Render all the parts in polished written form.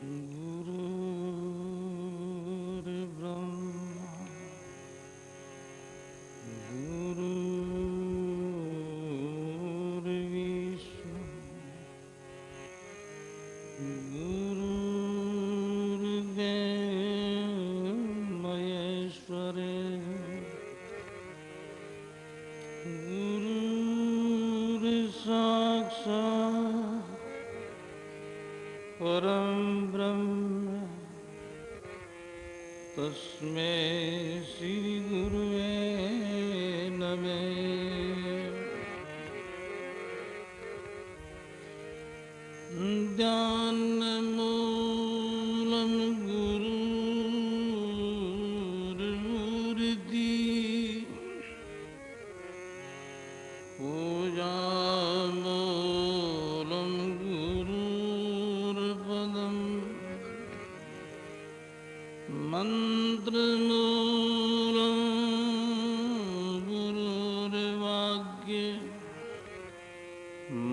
गुरुर्ब्रह्मा गुरुर्विष्णु गुरुर्देवो महेश्वरे गुरुर्साक्षात् परं ब्रह्म तस्मै श्री गुरुवे नमः। ध्यानमूलं गुरुर्मूर्ति पूजामूलं गुरुर्पदम् मंत्रमूलं गुरुर्वाक्य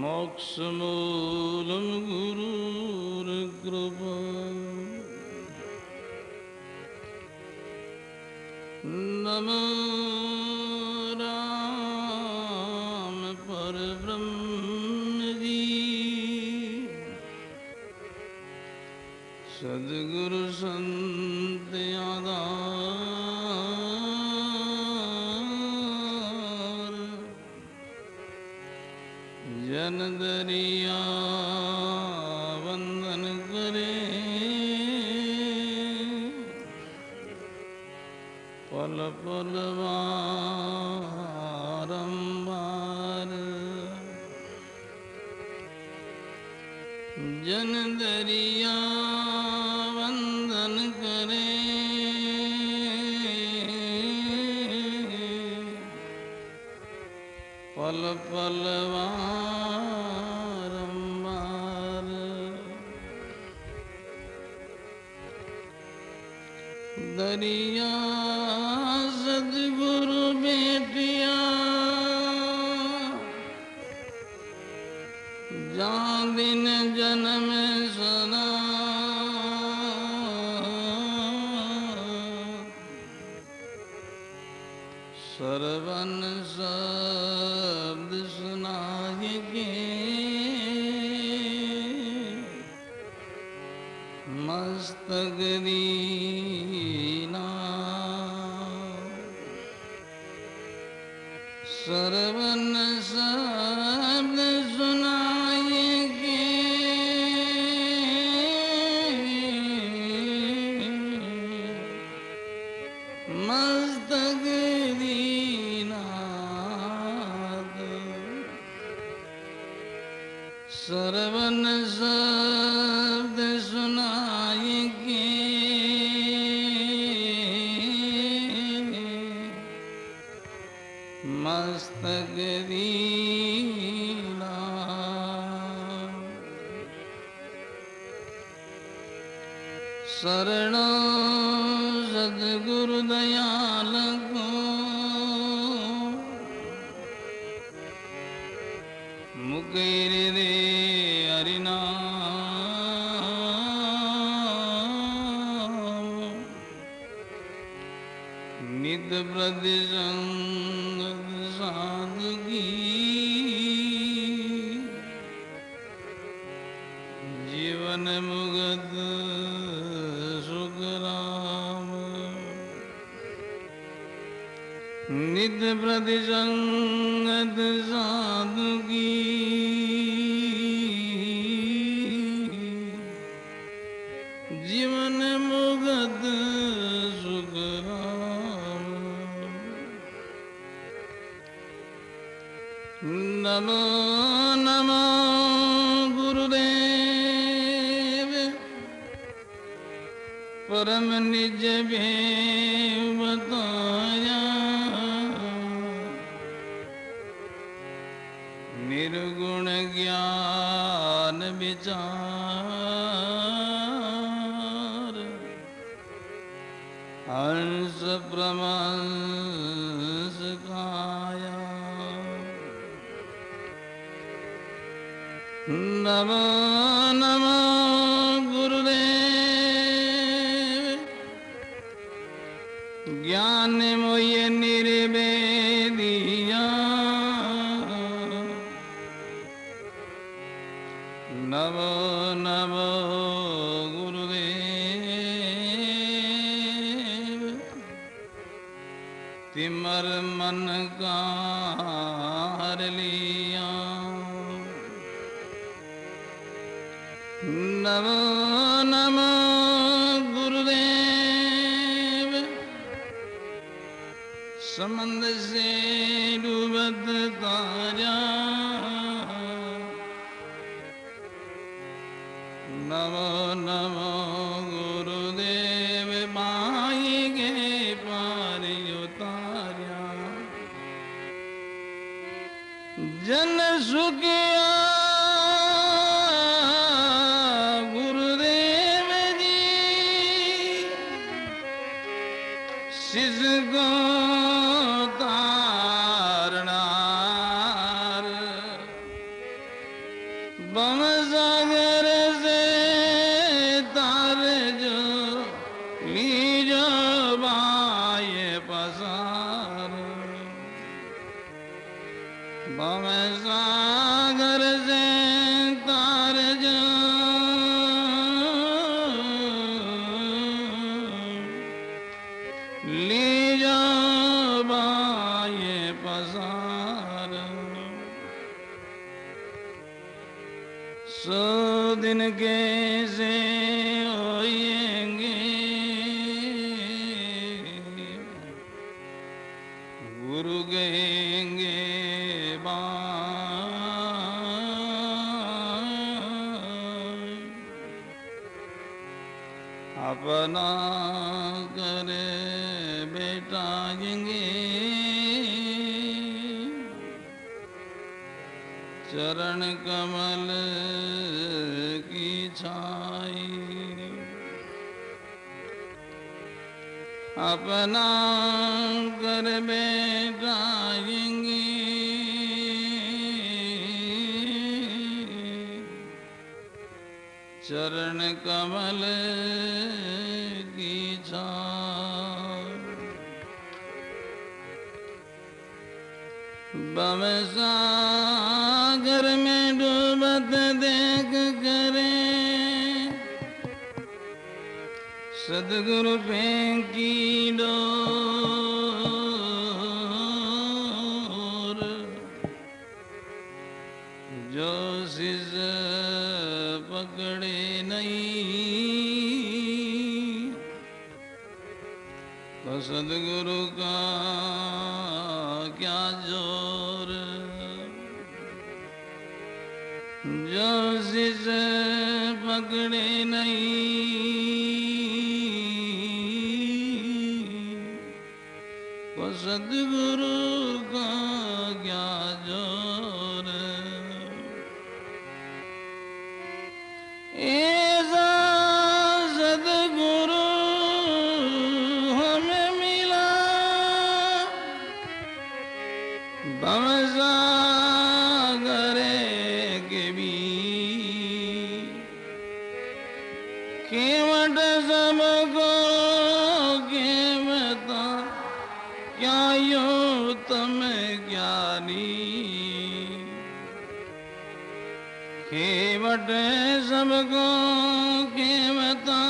मोक्षमूलं गुरुर्कृपा। नमो राम परब्रह्म जी सद्गुरु संत आधार जन दरिया वंदन करे पल पल बारंबार जन दरिया वंदन करे पल पल बारंबार। दरिया सद्गुरु बेटिया जहाँ दिन जन्म सदा सरवन शब्द सुनाएंगे मस्तक दीना सरवन शब्द सुनाएंगे मस्तक दीनाद सरवन शब्द सुनाएंगे मस्तक दीना। शरणों सद्गुरु दयाल को मुकेर दे हरिनाम नित प्रति संगत साधुकी जीवन मुगत सुख राम नित प्रति संगत साधुकी जीवन मुगत सुख राम। नमो नमो गुरुदेव परम निज भेव बताया निर्गुण ज्ञान विचार हंस प्रमंस काया। नमो नमो गुरुदेव मान मोये निर्वेदिया नमो नमो गुरुदेव तिमर मन का हर लिया नमो नमो गुरुदेव समंद से डूबत तारा नमो नमो गुरुदेव माई के पार उतार्या जन सुखिया गुरुदेव जी सिज को तारनार बम सागर से तार जो लीजो बाये पसार बम सागर से तार जो लीजो बाये पसार सो दिन कैसे होएंगे गुरु गएंगे अपना करे बेटाएंगे चरण कमल की छाई अपना कर बैठाएंगे चरण कमल की छाई बम सागर में डूबत देख करे सदगुरु फेंकी डोर जो सिज पकड़े नहीं तो सदगुरु का क्या जोर जो सिज पकड़े नहीं तो सदगुरु का क्या जोर ऐसा सदगुरु हमें मिला बम सागरे के भी केवट सबको केवता क्या यो तम ज्ञानी केवट सबको केवता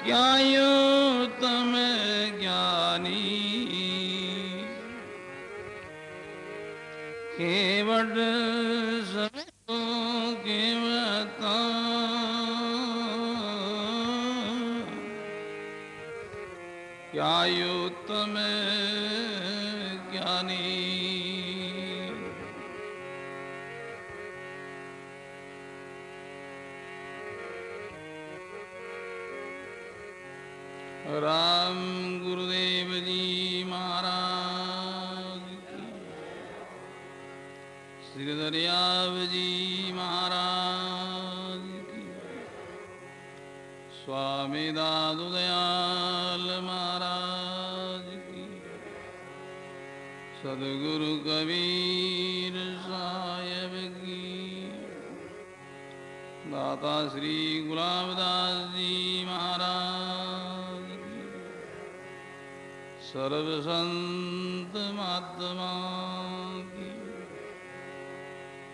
क्या यो तम ज्ञानी केवट सबको केवता क्या यो तम ज्ञानी राम गुरुदेव जी महाराज की श्री दरियाव जी महाराज की स्वामी दादू दयाल महाराज की सदगुरु कबीर साहेब की दाता माता श्री गुलाबदास जी महाराज की, सर्व संत महात्मा की,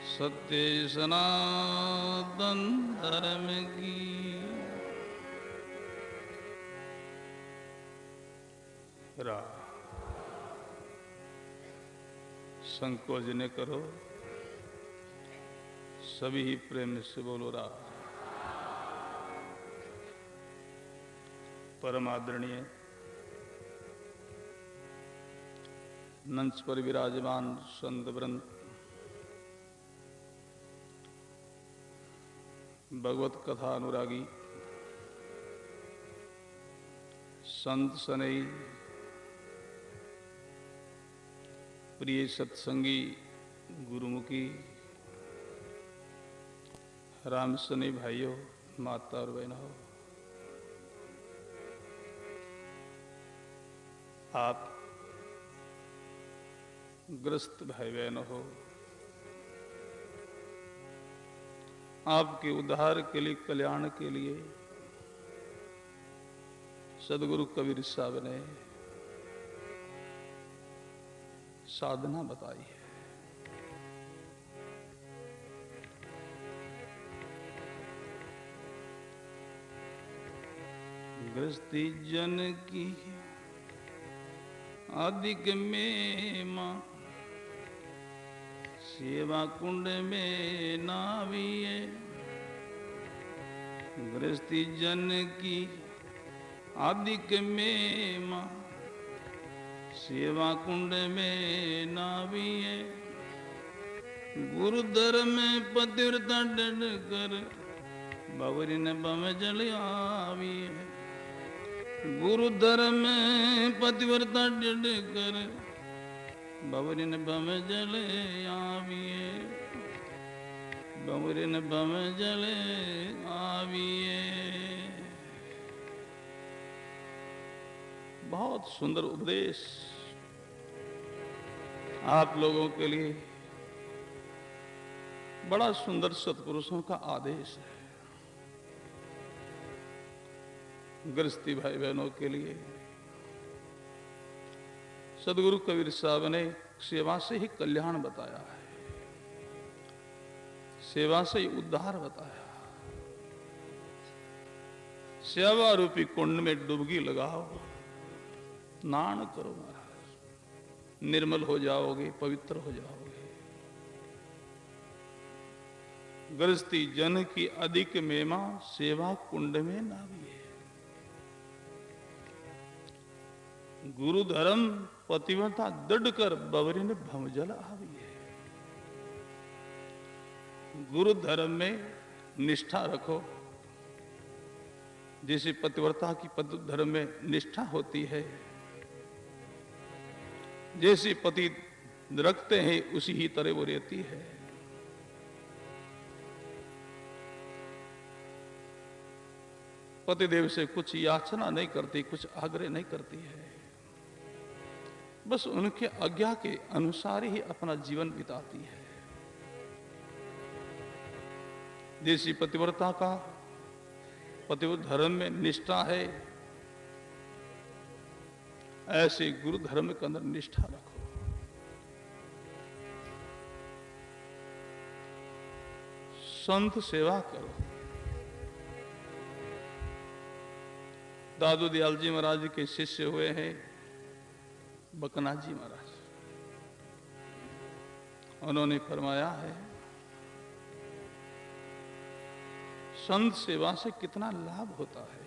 सत्य सनातन धर्म की। संकोच न करो, सभी ही प्रेम से बोलो रा। परम आदरणीय मंच पर विराजमान संत वृंद, भगवत कथा अनुरागी संत सनई, प्रिय सत्संगी गुरुमुखी राम सनी भाइयों, माता और बहनों, आप ग्रस्त भाई बहनों हो, आपके उद्धार के लिए, कल्याण के लिए सदगुरु कबीर साहब ने साधना बताई है। गृहस्थी जन की अधिक में मां, सेवा कुंड में नाविये। गृहस्थी जन की अधिक में मां, सेवा कुंड में नाविये। गुरु धर्म पतिव्रता डंड कर, बावरी ने बम जल आविये। गुरु धर्म पतिव्रता डंड कर, बावरी ने बम जल आविये। बावरी ने बम जल आविये। बहुत सुंदर उपदेश आप लोगों के लिए, बड़ा सुंदर सत्पुरुषों का आदेश है। गृहस्थी भाई बहनों के लिए सदगुरु कबीर साहब ने सेवा से ही कल्याण बताया है, सेवा से ही उद्धार बताया। सेवा रूपी कुंड में डुबकी लगाओ, स्नान करो महाराज, निर्मल हो जाओगे, पवित्र हो जाओगे। गृहस्थी जन की अधिक मेमा, सेवा कुंड में नाविये। गुरु धर्म पतिव्रता दृढ़ कर, बवरी ने भमजल आविये। गुरु धर्म में निष्ठा रखो, जैसे पतिव्रता की पति धर्म में निष्ठा होती है, जैसे पति रखते हैं उसी ही तरह वो रहती है। पतिदेव से कुछ याचना नहीं करती, कुछ आग्रह नहीं करती है, बस उनके आज्ञा के अनुसार ही अपना जीवन बिताती है। जैसी पतिव्रता का पतिव्रत धर्म में निष्ठा है, ऐसे गुरु धर्म के अंदर निष्ठा रखो। संत सेवा करो। दादू दयाल जी महाराज के शिष्य हुए हैं बकना जी महाराज। उन्होंने फरमाया है, संत सेवा से कितना लाभ होता है।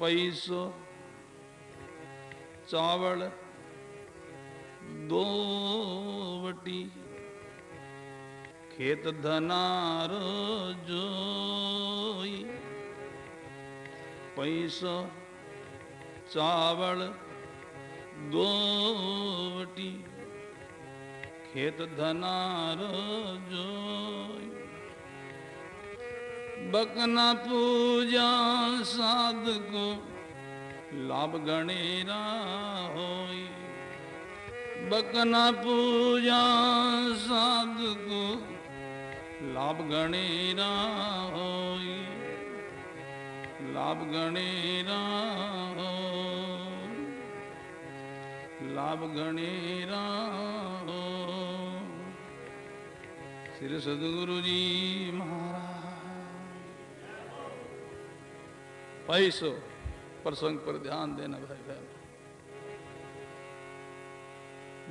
पैसो चावल दो वटी, खेत धनारो जोई। पैसो चावल दो वटी, खेत धनारो जोई। बकना पूजा साध को लाभ गणेरा होई। बकना पूजा साधु को लाभ गणेरा होई, लाभ गणेरा होई, लाभ गणेरा होई। श्री सद्गुरु जी महाराज। पैसो प्रसंग पर ध्यान देना भाई बहन।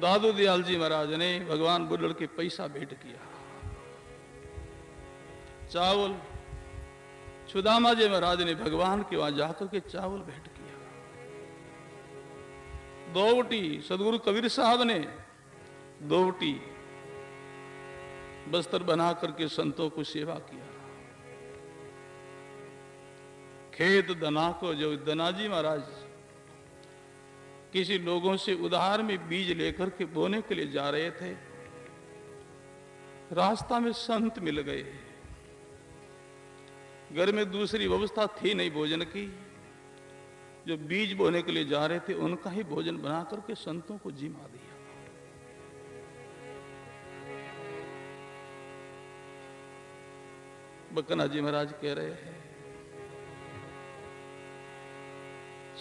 दादू दयाल जी महाराज ने भगवान बुल्लड़ के पैसा भेंट किया। चावल सुदामा जी महाराज ने भगवान के वहां जाकर के चावल भेंट किया। दोवटी सदगुरु कबीर साहब ने दोवटी बस्तर बना करके संतों को सेवा किया। खेत दना को जो दनाजी महाराज किसी लोगों से उधार में बीज लेकर के बोने के लिए जा रहे थे, रास्ता में संत मिल गए। घर में दूसरी व्यवस्था थी नहीं भोजन की। जो बीज बोने के लिए जा रहे थे उनका ही भोजन बना करके संतों को जिमा दिया। बकना जी महाराज कह रहे हैं,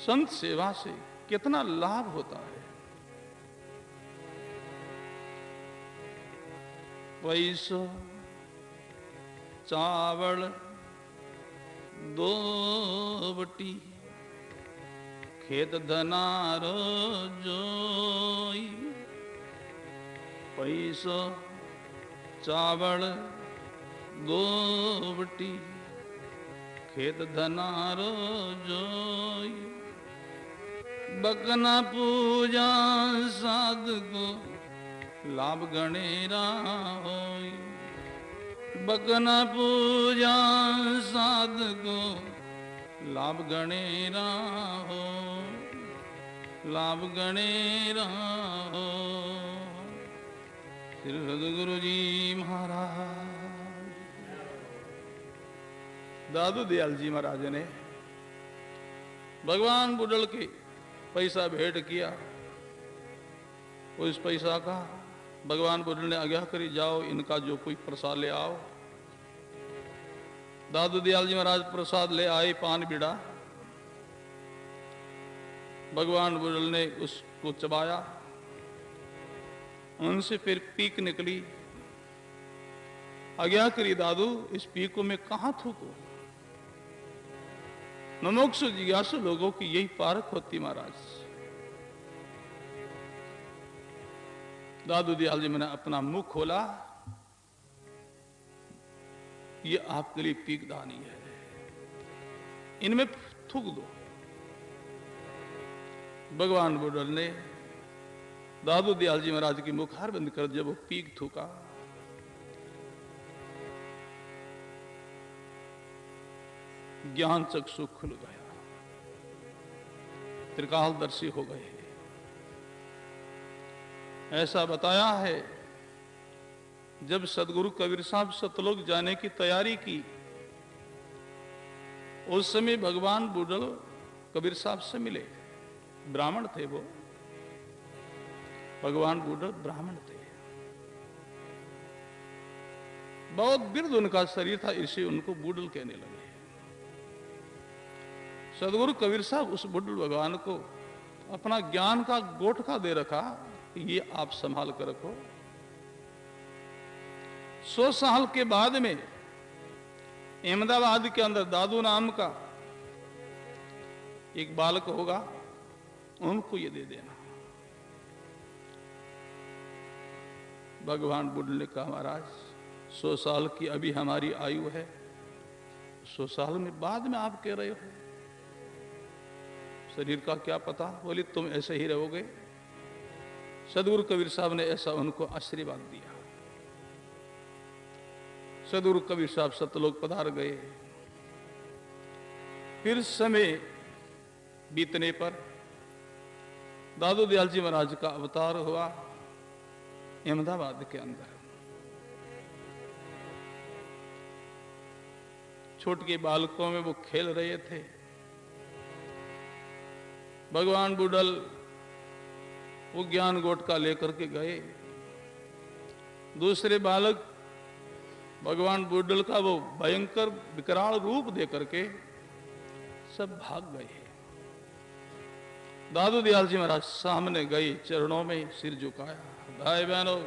संत सेवा से कितना लाभ होता है। पैसो चावल दोवटी खेत धनारो जोई। पैसो चावल दोवटी खेत धनारो जोई। बकना पूजा साधु को लाभ गणेरा होई। बकना पूजा साधु को लाभ गणेरा हो, लाभ गणेरा हो। श्री सद्गुरु जी महाराज। दादू दयाल जी महाराज ने भगवान बुल्लड़ के पैसा भेंट किया। उस पैसा का भगवान बुल्लड़ ने आज्ञा करी, जाओ इनका जो कोई प्रसाद ले आओ। दादू दयाल जी महाराज प्रसाद ले आए, पान बीड़ा। भगवान बुल्लड़ ने उसको चबाया। उनसे फिर पीक निकली। आज्ञा करी, दादू इस पीक को मैं कहां थूकूं? मुमुक्षु जिज्ञासु लोगों की यही पारख होती महाराज। दादू दयाल जी मैंने अपना मुंह खोला, ये आपके लिए पीकदानी है, इनमें थूक दो। भगवान बुल्लड़ ने दादू दयाल जी महाराज की मुखार बंद कर जब वो पीक थूका, ज्ञान चक्षु खुल गया, त्रिकालदर्शी हो गए। ऐसा बताया है जब सदगुरु कबीर साहब सतलोक जाने की तैयारी की, उस समय भगवान बुल्लड़ कबीर साहब से मिले। ब्राह्मण थे वो, भगवान बुल्लड़ ब्राह्मण थे। बहुत बिरध उनका शरीर था, इसे उनको बुल्लड़ कहने लगे। सदगुरु कबीर साहब उस बुल्लड़ भगवान को अपना ज्ञान का गोठका दे रखा, ये आप संभाल कर रखो। 100 साल के बाद में अहमदाबाद के अंदर दादू नाम का एक बालक होगा, उनको ये दे देना। भगवान बुल्लड़ ने कहा, महाराज 100 साल की अभी हमारी आयु है, 100 साल में बाद में आप कह रहे हो, शरीर का क्या पता। बोले तुम ऐसे ही रहोगे। सदगुरु कबीर साहब ने ऐसा उनको आशीर्वाद दिया। सदगुरु कबीर साहब सतलोक पधार गए। फिर समय बीतने पर दादू दयाल जी महाराज का अवतार हुआ अहमदाबाद के अंदर। छोटे बालकों में वो खेल रहे थे। भगवान बुल्लड़ वो ज्ञान गोटका लेकर के गए। दूसरे बालक भगवान बुड्ढल का वो भयंकर विकराल रूप दे करके सब भाग गए। दादू दयाल जी महाराज सामने गए, चरणों में सिर झुकाया। भाई बहनों,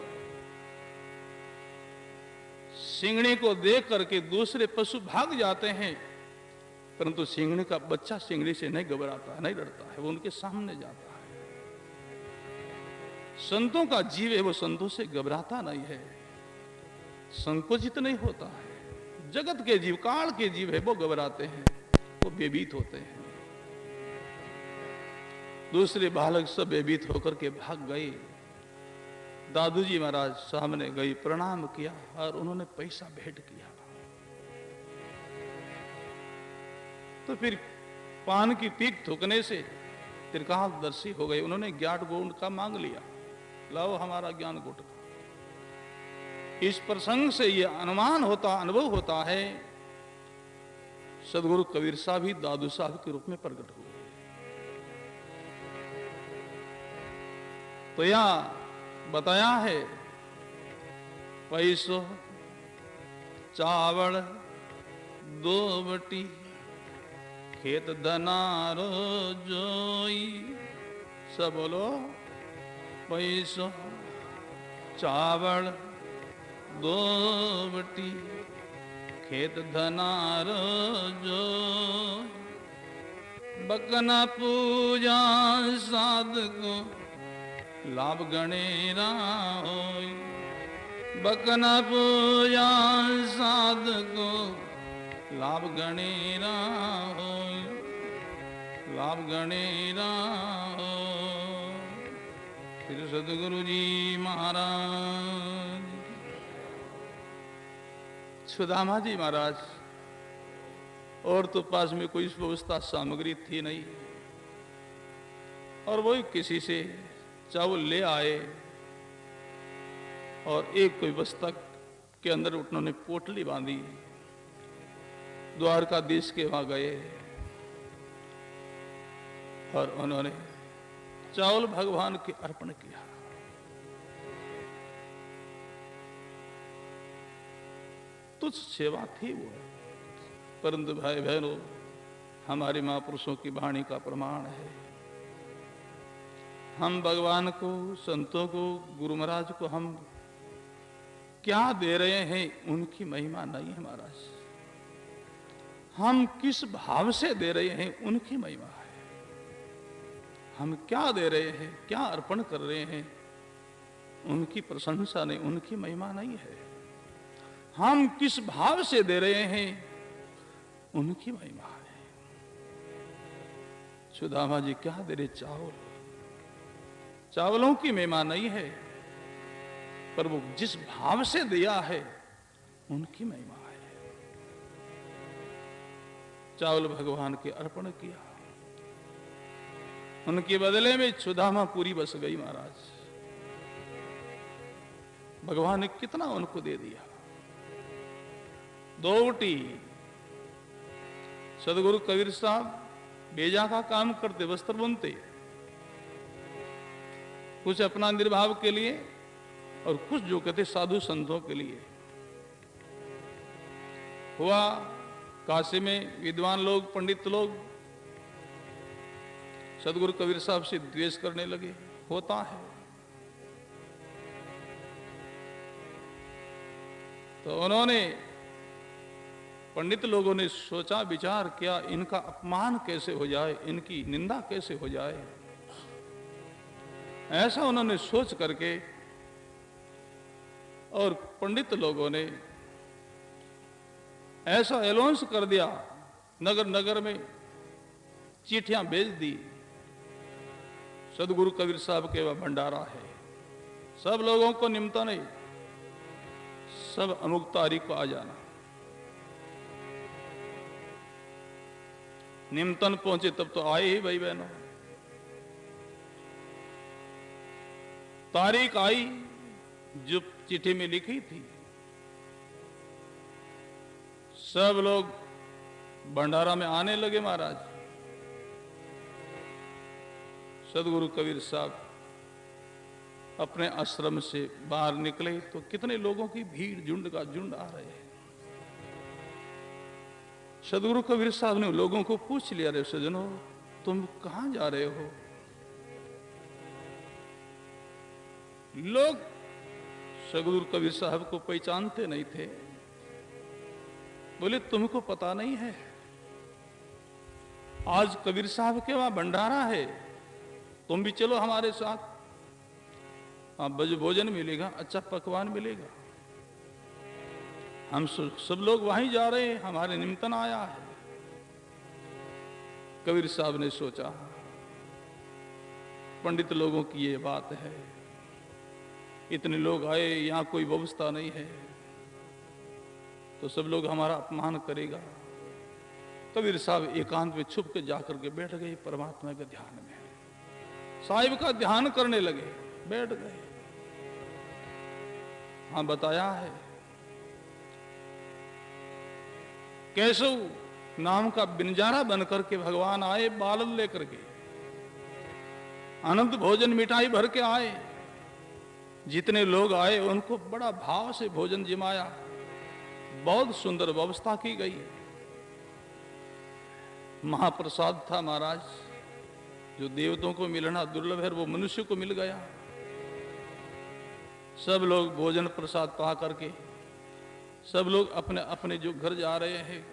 सिंगड़ी को देख करके दूसरे पशु भाग जाते हैं, परंतु सिंगड़ी का बच्चा सिंगड़ी से नहीं घबराता है, नहीं डरता है, वो उनके सामने जाता है। संतों का जीव है, वो संतों से घबराता नहीं है, संकुचित नहीं होता है। जगत के जीव, काल के जीव है, वो घबराते हैं, वो बेभीत होते हैं। दूसरे बालक सब बेभीत होकर के भाग गए। दादू जी महाराज सामने गई, प्रणाम किया और उन्होंने पैसा भेंट किया। तो फिर पान की पीक थूकने से त्रिकालदर्शी हो गए। उन्होंने ज्ञान गुण का मांग लिया, लाओ हमारा ज्ञान गुटका। इस प्रसंग से यह अनुमान होता, अनुभव होता है, सदगुरु कबीर साहब ही दादू साहब के रूप में प्रकट हुए। तो यहां बताया है, पैसो चावल दो बटी खेत धनारो जोई। सब बोलो, पैसो चावल दो बटी खेत धनारो जोई। बकना पूजा साध को लाभ गणेरा होई। बकना पूजा साध को लाभ गणेरा होई, लाभ गणेरा हो। फिर सदगुरु जी महाराज, सुदामा जी महाराज, और तो पास में कोई व्यवस्था सामग्री थी नहीं, और वही किसी से चावल ले आए और एक कोई बस्ता के अंदर उन्होंने पोटली बांधी, द्वारकाधीश के वहां गए और उन्होंने चावल भगवान के अर्पण किया। तुच्छ सेवा थी वो, परंतु भाई बहनों, हमारे महापुरुषों की वाणी का प्रमाण है। हम भगवान को, संतों को, गुरु महाराज को हम क्या दे रहे हैं, उनकी महिमा नहीं है महाराज। हम किस भाव से दे रहे हैं, उनकी महिमा है। हम क्या दे रहे हैं, क्या अर्पण कर रहे हैं, उनकी प्रशंसा नहीं, उनकी महिमा नहीं है। हम किस भाव से दे रहे हैं, उनकी महिमा है। सुदामा जी क्या दे रहे, चावल। चावलों की महिमा नहीं है, पर वो जिस भाव से दिया है, उनकी महिमा है। चावल भगवान के अर्पण किया, उनके बदले में सुदामा पूरी बस गई महाराज। भगवान ने कितना उनको दे दिया। दोवटी सदगुरु कबीर साहब बेजा का काम करते, वस्त्र बुनते, कुछ अपना निर्वाह के लिए और कुछ जो कहते साधु संतों के लिए। हुआ काशी में विद्वान लोग, पंडित लोग सदगुरु कबीर साहब से द्वेष करने लगे, होता है। तो उन्होंने, पंडित लोगों ने सोचा विचार किया, इनका अपमान कैसे हो जाए, इनकी निंदा कैसे हो जाए। ऐसा उन्होंने सोच करके, और पंडित लोगों ने ऐसा अनाउंस कर दिया, नगर नगर में चिट्ठियां भेज दी, सदगुरु कबीर साहब के वह भंडारा है, सब लोगों को निमंत्रण है, सब अमुक तारीख को आ जाना। निमंत्रण पहुंचे तब तो आए ही भाई बहनों। तारीख आई जो चिट्ठी में लिखी थी, सब लोग भंडारा में आने लगे महाराज। सदगुरु कबीर साहब अपने आश्रम से बाहर निकले तो कितने लोगों की भीड़, झुंड का झुंड आ रहे हैं। सदगुरु कबीर साहब ने लोगों को पूछ लिया, रे सज्जनों, तुम कहां जा रहे हो? लोग सदगुरु कबीर साहब को पहचानते नहीं थे। बोले, तुमको पता नहीं है, आज कबीर साहब के वहां भंडारा है, तुम भी चलो हमारे साथ। भोजन मिलेगा, अच्छा पकवान मिलेगा। हम सब लोग वहीं जा रहे हैं, हमारे निमंत्रण आया है। कबीर साहब ने सोचा, पंडित लोगों की ये बात है, इतने लोग आए, यहां कोई व्यवस्था नहीं है, तो सब लोग हमारा अपमान करेगा। कबीर साहब एकांत में छुप के जाकर के बैठ गए परमात्मा के ध्यान में। साहिब का ध्यान करने लगे, बैठ गए। हाँ, बताया है, केशव नाम का बिनजारा बनकर के भगवान आए, बालन लेकर के अनंत भोजन मिठाई भर के आए। जितने लोग आए उनको बड़ा भाव से भोजन जिमाया, बहुत सुंदर व्यवस्था की गई। महाप्रसाद था महाराज, जो देवताओं को मिलना दुर्लभ है वो मनुष्य को मिल गया। सब लोग भोजन प्रसाद पा करके सब लोग अपने अपने जो घर जा रहे हैं।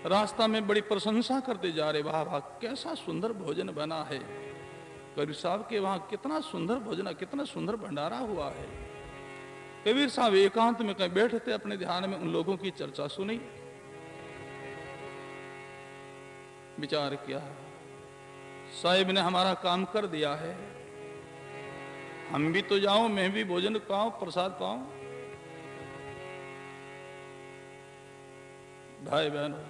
रास्ता में बड़ी प्रशंसा करते जा रहे, वाह वाह कैसा सुंदर भोजन बना है, कबीर साहब के वहां कितना सुंदर भोजन, कितना सुंदर भंडारा हुआ है। कबीर साहब एकांत में कहीं बैठे थे, अपने ध्यान में उन लोगों की चर्चा सुनी, विचार किया, साहिब ने हमारा काम कर दिया है, हम भी तो जाऊं, मैं भी भोजन पाऊं, प्रसाद पाऊं। भाई बहनों,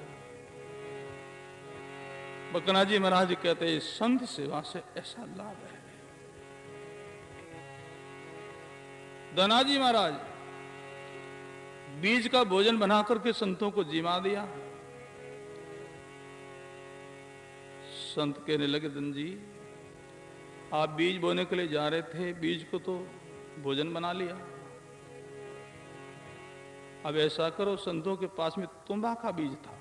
बकनाजी महाराज कहते हैं, संत सेवा से ऐसा लाभ है। धनाजी महाराज बीज का भोजन बना करके संतों को जिमा दिया। संत कहने लगे, धन जी आप बीज बोने के लिए जा रहे थे, बीज को तो भोजन बना लिया, अब ऐसा करो, संतों के पास में तुम्बा का बीज था,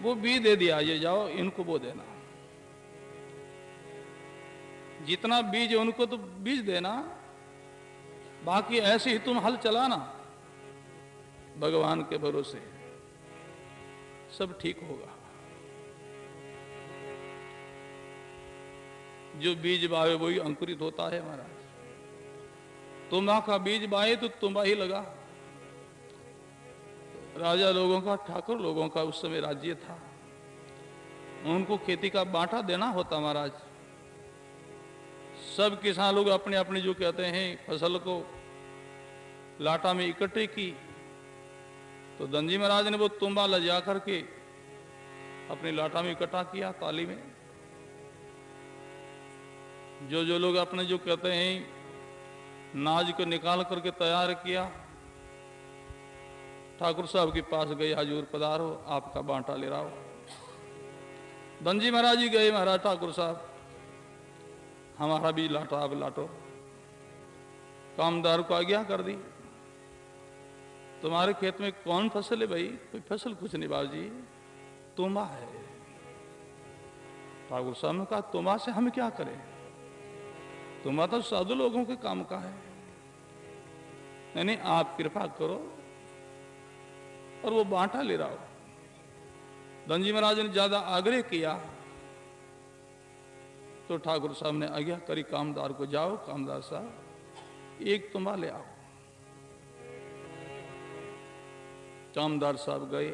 वो बीज दे दिया, ये जाओ इनको बो देना। जितना बीज है उनको तो बीज देना, बाकी ऐसे ही तुम हल चलाना, भगवान के भरोसे सब ठीक होगा। जो बीज बावे वही अंकुरित होता है महाराज। तुम्बा का बीज बाए तो तुम्बा ही लगा। राजा लोगों का, ठाकुर लोगों का उस समय राज्य था, उनको खेती का बांटा देना होता महाराज। सब किसान लोग अपने अपने जो कहते हैं फसल को लाटा में इकट्ठे की, तो धनजी महाराज ने वो तुम्बा ले जा करके अपनी लाटा में इकट्ठा किया, ताली में। जो जो लोग अपने जो कहते हैं नाज को निकाल करके तैयार किया, ठाकुर साहब के पास गए, हजूर पधारो, आपका बांटा ले रहा हो। धनजी महाराज जी गए, महाराज ठाकुर साहब हमारा भी लाटा अब लाटो। कामदार को आज्ञा कर दी, तुम्हारे खेत में कौन फसल है भाई? कोई फसल कुछ नहीं बाबूजी, तुम्बा है। ठाकुर साहब ने कहा, तुम्बा से हम क्या करें, तुम्बा तो साधु लोगों के काम का है, नहीं आप कृपा करो और वो बांटा ले रहा हो। धनजी महाराज ने ज्यादा आग्रह किया तो ठाकुर साहब ने आज्ञा करी, कामदार को, जाओ कामदार साहब एक तुम्बा ले आओ। कामदार साहब गए,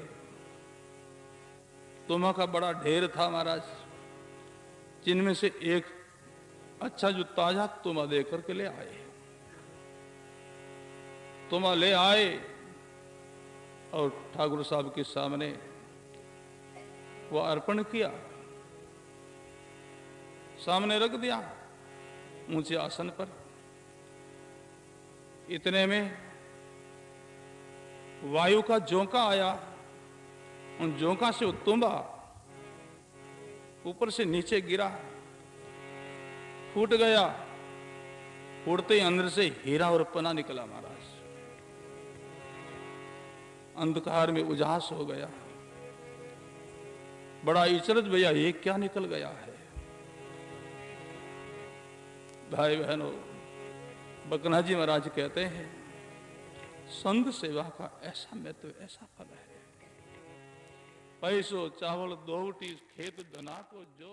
तुम्बा का बड़ा ढेर था महाराज, जिनमें से एक अच्छा जो ताजा तुम्बा दे करके ले आए। तुम्बा ले आए और ठाकुर साहब के सामने वो अर्पण किया, सामने रख दिया ऊंचे आसन पर। इतने में वायु का झोंका आया, उन झोंका से वो तुम्बा ऊपर से नीचे गिरा, फूट गया फोड़ते ही अंदर से हीरा और पना निकला महाराज। अंधकार में उजास हो गया। बड़ा इचरत भैया ये क्या निकल गया है। भाई बहनों, बकना जी महाराज कहते हैं संत सेवा का ऐसा महत्व, ऐसा फल है। पैसों चावल दोवटी खेत धना को जो